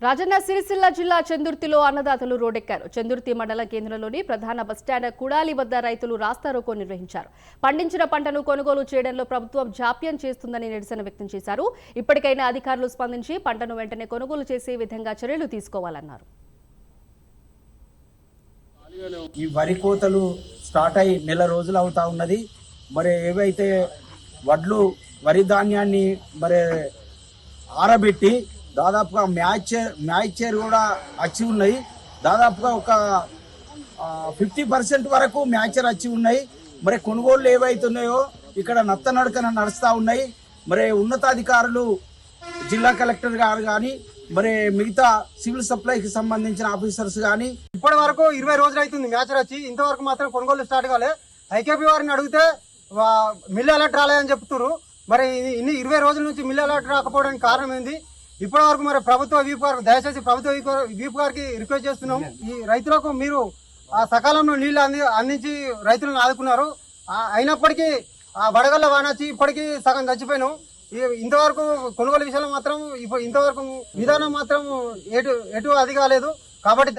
రాజన్న సిరిసిల్ల జిల్లా చందుర్తిలో అన్నదాతలు రోడ్డెక్కారు. చందుర్తి మండల కేంద్రంలోని ప్రధాన బస్టాండ్ కుడాలి వద్ద రైతులు రాస్తారోకో నిర్వహించారు. పండించిన పంటను కొనుగోలు చేయడంలో ప్రభుత్వం జాప్యం చేస్తుందని నిరసన వ్యక్తం చేశారు. ఇప్పటికైనా అధికారులు స్పందించి పంటను వెంటనే కొనుగోలు చేసే విధంగా చర్యలు తీసుకోవాలన్నారు. ఈ వరి కోతలు స్టార్ట్ అయి నెల రోజులు అవుతా ఉన్నది. మరి ఏవైతే వడ్లు వరి ధాన్యాన్ని మరి ఆరబెట్టి దాదాపుగా మ్యాచర్ కూడా వచ్చి ఉన్నాయి. దాదాపుగా ఒక 50% వరకు మ్యాచర్ వచ్చి ఉన్నాయి. మరి కొనుగోళ్లు ఏవైతున్నాయో ఇక్కడ నత్తనడకన నడుస్తూ ఉన్నాయి. మరి ఉన్నతాధికారులు జిల్లా కలెక్టర్ గారు కానీ మరి మిగతా సివిల్ సప్లైకి సంబంధించిన ఆఫీసర్స్ కానీ ఇప్పటి వరకు 20 రోజులు అవుతుంది మ్యాచర్ వచ్చి, ఇంతవరకు మాత్రం కొనుగోలు స్టార్ట్ కాలే. ఐకేపీ వారిని అడిగితే మిల్లు అలర్ట్ రాలేదని చెప్తున్నారు. మరి ఇన్ని 20 రోజుల నుంచి మిల్లు అలర్ట్ రాకపోవడానికి కారణం ఏంది? ఇప్పటి వరకు మరి ప్రభుత్వ వీపు గారు, దయచేసి ప్రభుత్వ వీపు గారికి రిక్వెస్ట్ చేస్తున్నాం. ఈ రైతులకు మీరు సకాలంలో నీళ్లు అందించి రైతులను ఆదుకున్నారు. అయినప్పటికీ వడగళ్ళ వానొచ్చి ఇప్పటికీ సగం చచ్చిపోయినాం. ఇంతవరకు కొనుగోలు విషయంలో మాత్రం ఇంతవరకు విధానం మాత్రం ఎటు అది కాలేదు. కాబట్టి